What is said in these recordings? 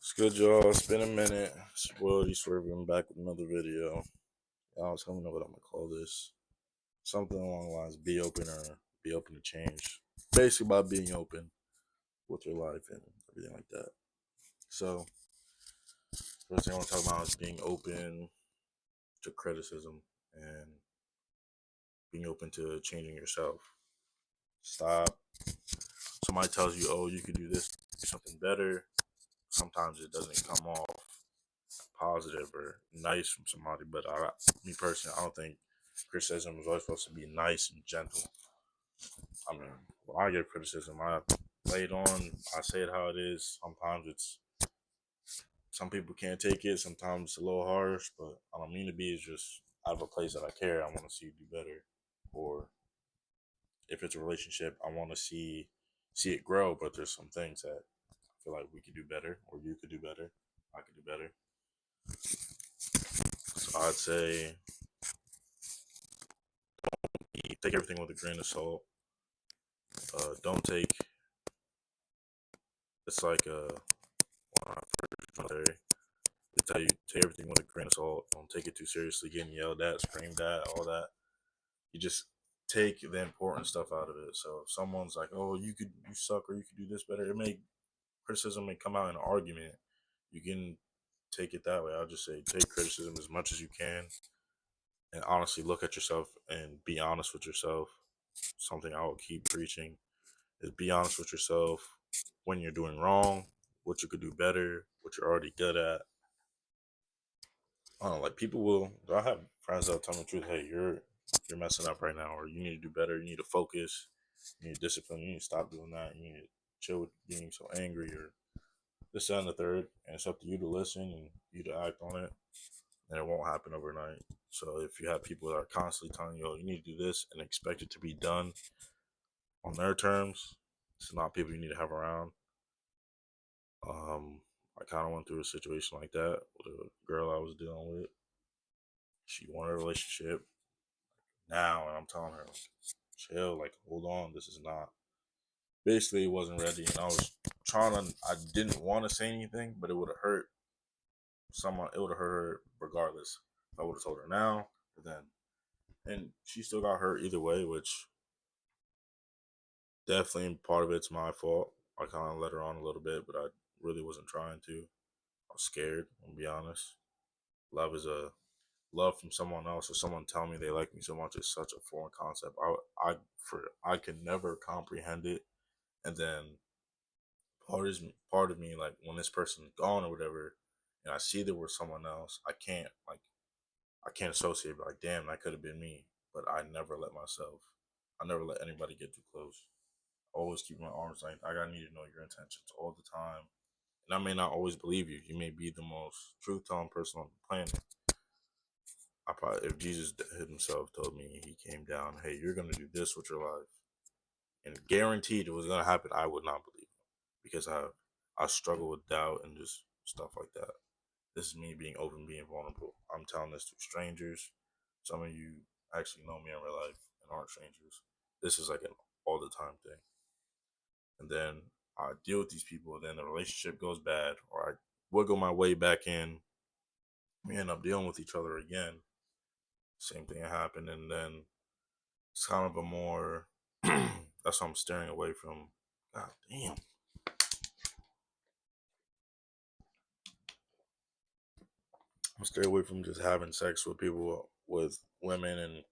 It's good, y'all. It's been a minute. It's your boy, D Swerving, back with another video. I was coming up with what I'm gonna call this. Something along the lines of be open or be open to change. Basically, about being open with your life and everything like that. So, first thing I want to talk about is being open to criticism and being open to changing yourself. Stop. Somebody tells you, oh, you could do this, do something better. Sometimes it doesn't come off positive or nice from somebody, but me personally, I don't think criticism is always supposed to be nice and gentle. I mean, when I get criticism, I lay it on, I say it how it is. Sometimes some people can't take it, sometimes it's a little harsh, but I don't mean to be. It's just out of a place that I care. I want to see you do better. Or if it's a relationship, I want to see it grow, but there's some things that I feel like we could do better, or you could do better, I could do better. So I'd say take everything with a grain of salt. Don't take it's like when I first military, they tell you take everything with a grain of salt. Don't take it too seriously. Getting yelled at, screamed at, all that. You just take the important stuff out of it. So if someone's like, "Oh, you suck, or you could do this better," criticism may come out in an argument. You can take it that way. I'll just say take criticism as much as you can, and honestly look at yourself and be honest with yourself. Something I will keep preaching is be honest with yourself when you're doing wrong, what you could do better, what you're already good at. I don't know, like people will. I have friends that'll tell me the truth. Hey, you're messing up right now, or you need to do better. You need to focus. You need discipline. You need to stop doing that. You need to chill with being so angry, or this that, and the third. And it's up to you to listen and you to act on it. And it won't happen overnight. So if you have people that are constantly telling you, "Oh, you need to do this," and expect it to be done on their terms, it's not people you need to have around. I kind of went through a situation like that with a girl I was dealing with. She wanted a relationship now, and I'm telling her, like, chill, like, hold on, this is not. Basically, it wasn't ready, and I didn't want to say anything, but it would have hurt someone, it would have hurt her regardless. If I would have told her now, or then. And she still got hurt either way, which definitely part of it's my fault. I kind of let her on a little bit, but I really wasn't trying to. I was scared, I'll be honest. Love is a love from someone else, or someone telling me they like me so much is such a foreign concept. I can never comprehend it. And then part of me, like when this person's gone or whatever, and I see there was someone else, I can't associate. Like, damn, that could have been me. But I never let anybody get too close. Always keep my arms length. I gotta need to know your intentions all the time. And I may not always believe you. You may be the most truth telling person on the planet. I probably, if Jesus himself told me, he came down, hey, you're gonna do this with your life, and guaranteed it was gonna happen, I would not believe him because I struggle with doubt and just stuff like that. This is me being open, being vulnerable. I'm telling this to strangers. Some of you actually know me in real life and aren't strangers. This is like an all the time thing. And then I deal with these people, then the relationship goes bad, or I wiggle my way back in. We end up dealing with each other again. Same thing happened, and then it's kind of a more. That's what I'm staring away from. God damn. I'm staying away from just having sex with people, with women, and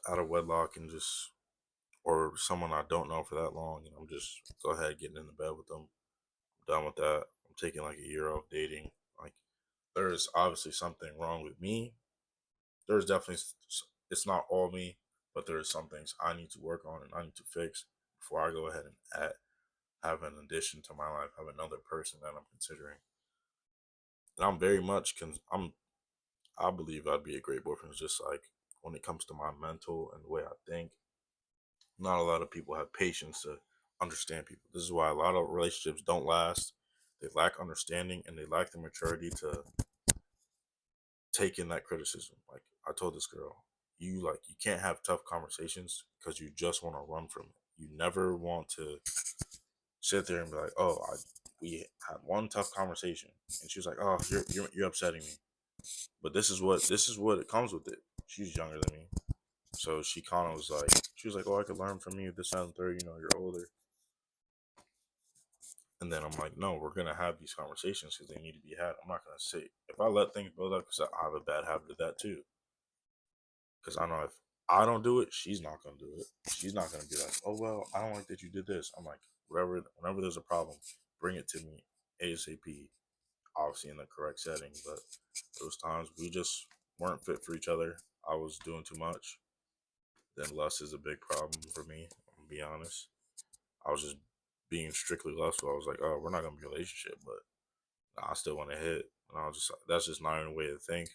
out of wedlock, and just or someone I don't know for that long, and I'm just go ahead getting into bed with them. I'm done with that. I'm taking like a year off dating. Like there is obviously something wrong with me. There's definitely it's not all me, but there are some things I need to work on and I need to fix before I go ahead and have an addition to my life, have another person that I'm considering. And I'm very much I believe I'd be a great boyfriend. It's just like when it comes to my mental and the way I think, not a lot of people have patience to understand people. This is why a lot of relationships don't last. They lack understanding and they lack the maturity to take in that criticism. Like I told this girl, you can't have tough conversations because you just want to run from it. You never want to sit there and be like, oh, we had one tough conversation, and she was like, "Oh, you're upsetting me." But this is what it comes with it. She's younger than me, so she kind of was like, she was like, "Oh, I could learn from you. This, that, and third. You're older." And then I'm like, "No, we're gonna have these conversations because they need to be had. I'm not gonna say if I let things build up because I have a bad habit of that too. Because I know if I don't do it, she's not gonna do it. She's not gonna be like, oh well, I don't like that you did this. I'm like, whenever there's a problem, bring it to me ASAP. Obviously in the correct setting, but those times we just weren't fit for each other. I was doing too much. Then lust is a big problem for me. I'm gonna be honest. I was just being strictly lustful. I was like, oh, we're not gonna be in a relationship, but I still want to hit. And I was just like, that's just not even a way to think.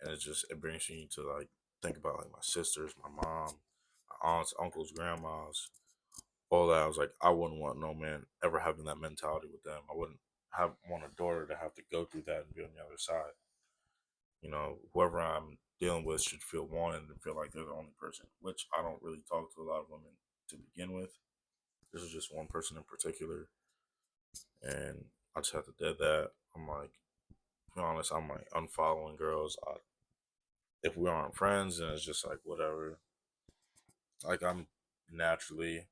And it brings me to like think about like my sisters, my mom, my aunts, uncles, grandmas, all that. I was like, I wouldn't want no man ever having that mentality with them. I wouldn't have want a daughter to have to go through that and be on the other side. Whoever I'm dealing with should feel wanted and feel like they're the only person. Which I don't really talk to a lot of women to begin with. This is just one person in particular, and I just have to dead that. I'm like, to be honest, I'm like unfollowing girls. If we aren't friends, then it's just like whatever. Like I'm naturally,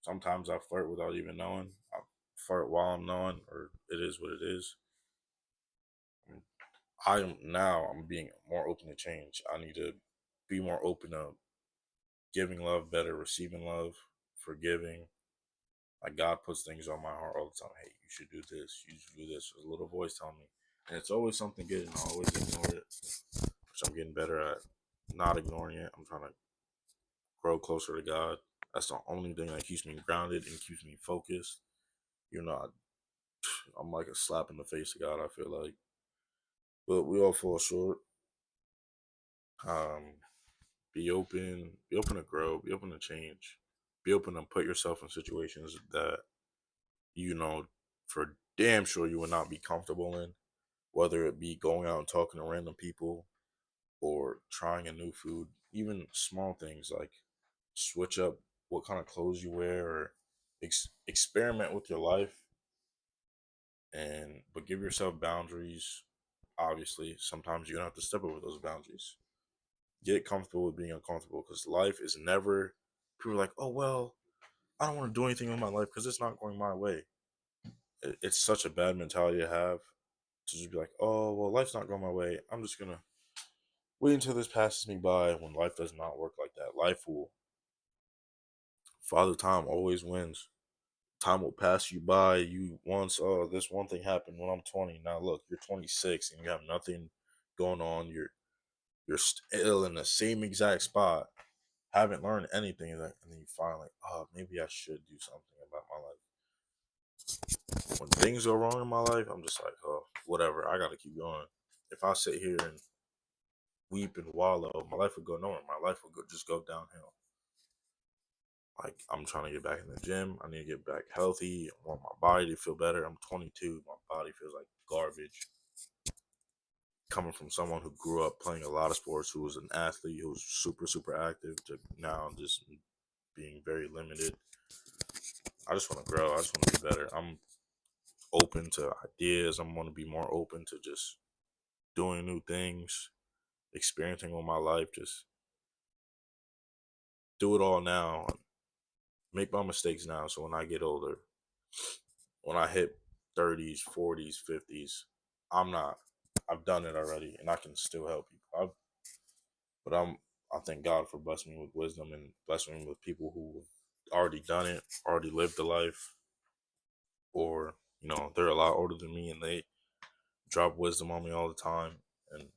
sometimes I flirt without even knowing. I flirt while I'm knowing, or it is what it is. I'm being more open to change. I need to be more open to giving love better, receiving love, forgiving. Like God puts things on my heart all the time. Hey, you should do this. You should do this. There's a little voice telling me, and it's always something good, and I always ignore it. Which I'm getting better at not ignoring it. I'm trying to grow closer to God. That's the only thing that keeps me grounded and keeps me focused. You know, I'm like a slap in the face to God. I feel like, but we all fall short. Um, be open to grow, be open to change, be open to put yourself in situations that you know for damn sure you would not be comfortable in. Whether it be going out and talking to random people or trying a new food, even small things like switch up what kind of clothes you wear or experiment with your life and but give yourself boundaries. Obviously sometimes you're gonna have to step over those boundaries. Get comfortable with being uncomfortable because life is never, people are like, oh well, I don't want to do anything with my life because it's not going my way. It's such a bad mentality to have, to just be like, oh well, life's not going my way, I'm just gonna wait until this passes me by. When life does not work like that, life will, father time always wins. Time will pass you by. You once, oh, this one thing happened when I'm 20. Now look, you're 26 and you have nothing going on. You're still in the same exact spot. Haven't learned anything. And then you find like, oh, maybe I should do something about my life. When things go wrong in my life, I'm just like, oh, whatever. I gotta keep going. If I sit here and weep and wallow, my life would go nowhere. My life would just go downhill. Like I'm trying to get back in the gym. I need to get back healthy. I want my body to feel better. I'm 22. My body feels like garbage. Coming from someone who grew up playing a lot of sports, who was an athlete, who was super super active, to now just being very limited. I just want to grow. I just want to be better. I'm open to ideas. I'm going to be more open to just doing new things, experiencing with my life. Just do it all now. Make my mistakes now. So when I get older, when I hit 30s, 40s, 50s, I'm not. I've done it already, and I can still help people. But I thank God for blessing me with wisdom and blessing me with people who have already done it, already lived the life, or they're a lot older than me, and they drop wisdom on me all the time. And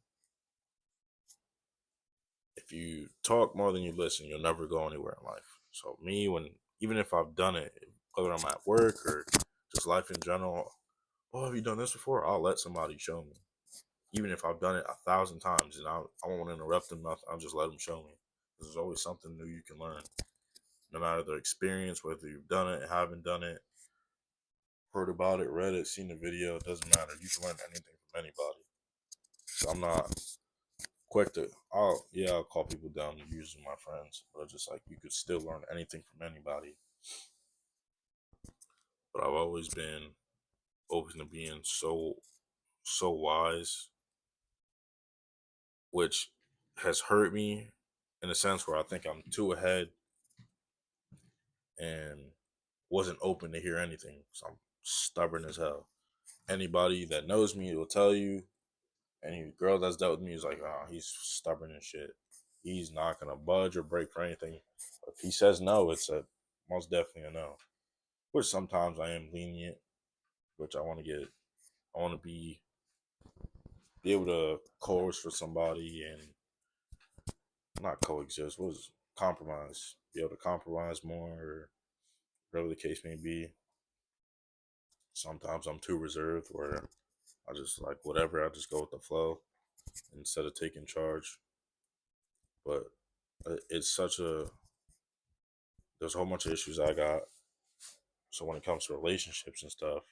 if you talk more than you listen, you'll never go anywhere in life. So me, even if I've done it, whether I'm at work or just life in general, oh, have you done this before? I'll let somebody show me. Even if I've done it 1,000 times and I won't interrupt them, I'll just let them show me. There's always something new you can learn. No matter the experience, whether you've done it, haven't done it, heard about it, read it, seen the video, it doesn't matter. You can learn anything from anybody. So I'm not quick to, I'll call people down using my friends, but it's just like you could still learn anything from anybody. But I've always been open to being so wise, which has hurt me in a sense where I think I'm too ahead and wasn't open to hear anything. So I'm stubborn as hell. Anybody that knows me will tell you. Any girl that's dealt with me is like, oh, he's stubborn and shit. He's not gonna budge or break for anything. If he says no, it's a most definitely a no. Which sometimes I am lenient, which I want to get. I want to be able to coerce for somebody and not coexist. What was compromise? Be able to compromise more, or whatever the case may be. Sometimes I'm too reserved, where I just like whatever. I just go with the flow instead of taking charge. But it's such a there's a whole bunch of issues I got. So when it comes to relationships and stuff,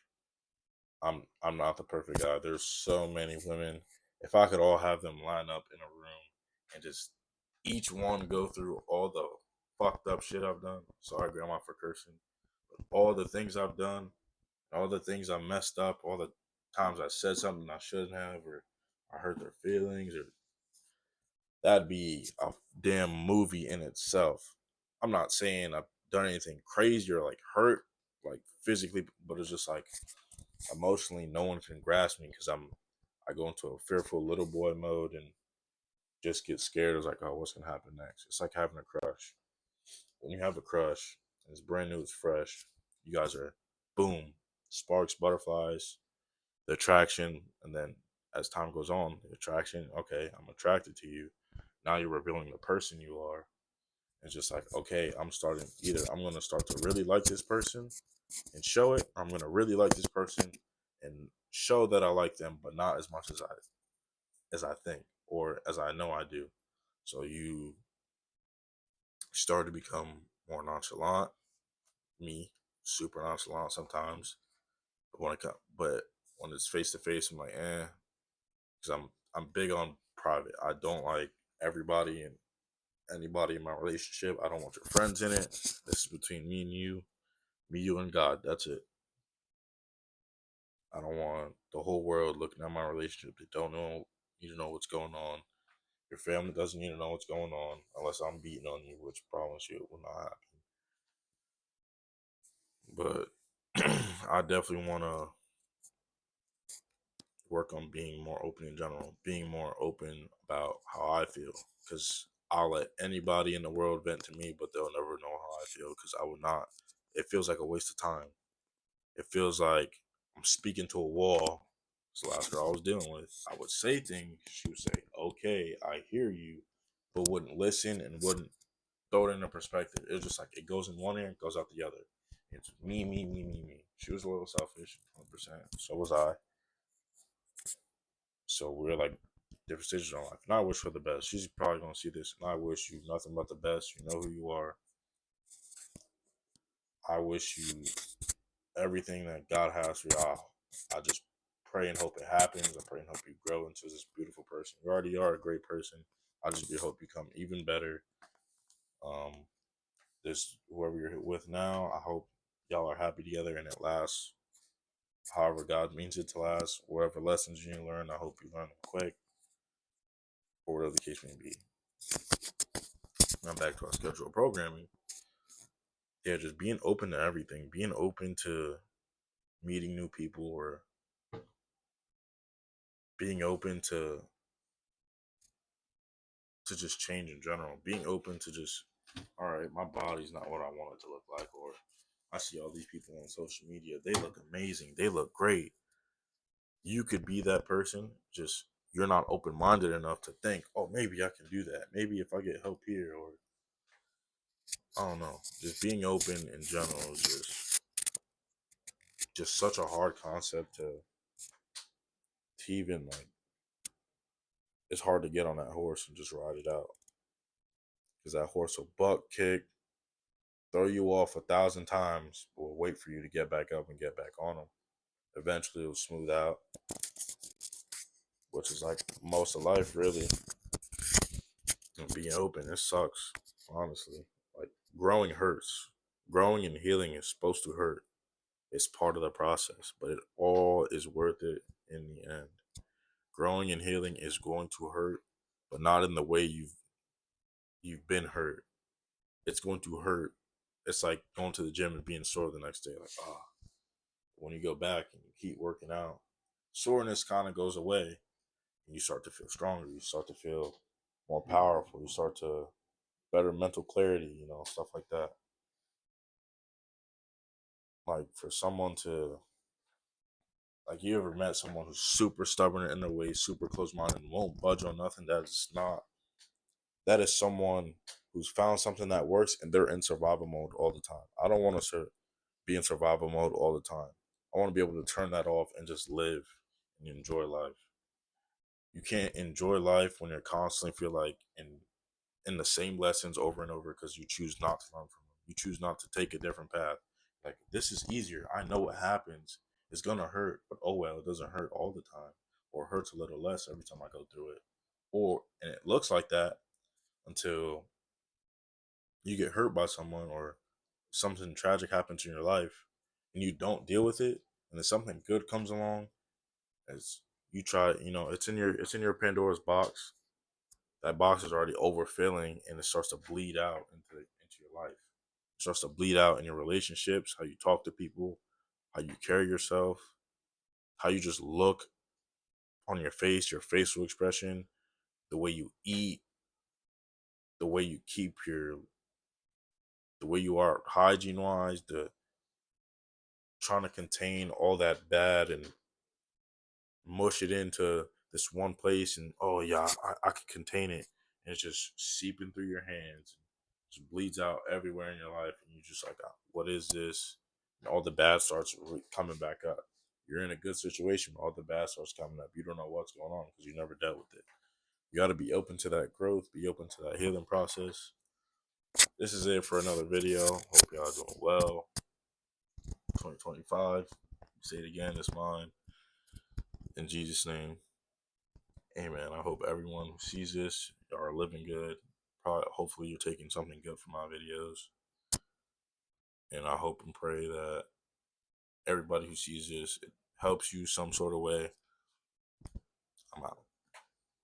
I'm not the perfect guy. There's so many women. If I could all have them line up in a room and just each one go through all the fucked up shit I've done. Sorry, grandma, for cursing. But all the things I've done, all the things I messed up, all the times I said something I shouldn't have, or I hurt their feelings, or that'd be a damn movie in itself. I'm not saying I've done anything crazy or like hurt, like physically, but it's just like emotionally, no one can grasp me because I go into a fearful little boy mode and just get scared. It's like, oh, what's gonna happen next? It's like having a crush. When you have a crush, and it's brand new, it's fresh. You guys are boom, sparks, butterflies, the attraction, and then as time goes on, the attraction. Okay, I'm attracted to you. Now you're revealing the person you are. It's just like, okay, I'm gonna start to really like this person and show it. I'm gonna really like this person and show that I like them, but not as much as I think or as I know I do. So you start to become more nonchalant. Me, super nonchalant sometimes. But when it's face to face, I'm like, because I'm big on private. I don't like everybody and anybody in my relationship. I don't want your friends in it. This is between me, you, and God. That's it. I don't want the whole world looking at my relationship. They don't know need to know what's going on. Your family doesn't need to know what's going on unless I'm beating on you, which I promise you it will not happen. But I definitely want to work on being more open in general, being more open about how I feel. Because I'll let anybody in the world vent to me, but they'll never know how I feel because I would not. It feels like a waste of time. It feels like I'm speaking to a wall. It's the last girl I was dealing with. I would say things. She would say, okay, I hear you, but wouldn't listen and wouldn't throw it into perspective. It was just like it goes in one ear and goes out the other. It's me, me, me, me, me. She was a little selfish, 100%. So was I. So we're like different stages in our life. And I wish her the best. She's probably gonna see this, and I wish you nothing but the best. You know who you are. I wish you everything that God has for you. I just pray and hope it happens. I pray and hope you grow into this beautiful person. You already are a great person. I just hope you become even better. Um, this whoever you're with now, I hope y'all are happy together and it lasts. However, God means it to last. Whatever lessons you learn, I hope you learn them quick, or whatever the case may be. Now back to our scheduled programming. Yeah, just being open to everything, being open to meeting new people, or being open to just change in general. Being open to just, all right, my body's not what I want it to look like, or I see all these people on social media. They look amazing. They look great. You could be that person. Just you're not open minded enough to think, oh, maybe I can do that. Maybe if I get help here, or I don't know. Just being open in general is just such a hard concept to even like. It's hard to get on that horse and just ride it out because that horse will buck, kick, throw you off 1,000 times, but will wait for you to get back up and get back on him. Eventually, it'll smooth out, which is like most of life, really. And being open, it sucks, honestly. Like growing hurts. Growing and healing is supposed to hurt. It's part of the process, but it all is worth it in the end. Growing and healing is going to hurt, but not in the way you've been hurt. It's going to hurt. It's like going to the gym and being sore the next day. Like, when you go back and you keep working out, soreness kind of goes away and you start to feel stronger. You start to feel more powerful. You start to better mental clarity, stuff like that. Like for someone to, like, you ever met someone who's super stubborn in their ways, super close minded, and won't budge on nothing? That is someone who's found something that works and they're in survival mode all the time. I don't want to be in survival mode all the time. I want to be able to turn that off and just live and enjoy life. You can't enjoy life when you're constantly feel like in the same lessons over and over because you choose not to learn from them. You choose not to take a different path. Like, this is easier. I know what happens. It's gonna hurt, but oh well, it doesn't hurt all the time, or it hurts a little less every time I go through it. And it looks like that until you get hurt by someone or something tragic happens in your life and you don't deal with it, and then something good comes along as you try. It's in your Pandora's box. That box is already overfilling and it starts to bleed out into your life. It starts to bleed out in your relationships, how you talk to people, how you carry yourself, how you just look on your face, your facial expression, the way you eat, the way you keep the way you are hygiene wise, the trying to contain all that bad and mush it into this one place, and oh yeah, I can contain it, and it's just seeping through your hands, just bleeds out everywhere in your life, and you're just like, what is this? And all the bad starts coming back up. You're in a good situation, but all the bad starts coming up. You don't know what's going on because you never dealt with it. You got to be open to that growth, be open to that healing process. This is it for another video. Hope y'all doing well. 2025. Say it again, it's mine. In Jesus' name. Amen. I hope everyone who sees this are living good. Hopefully, you're taking something good from my videos. And I hope and pray that everybody who sees this, it helps you some sort of way. I'm out.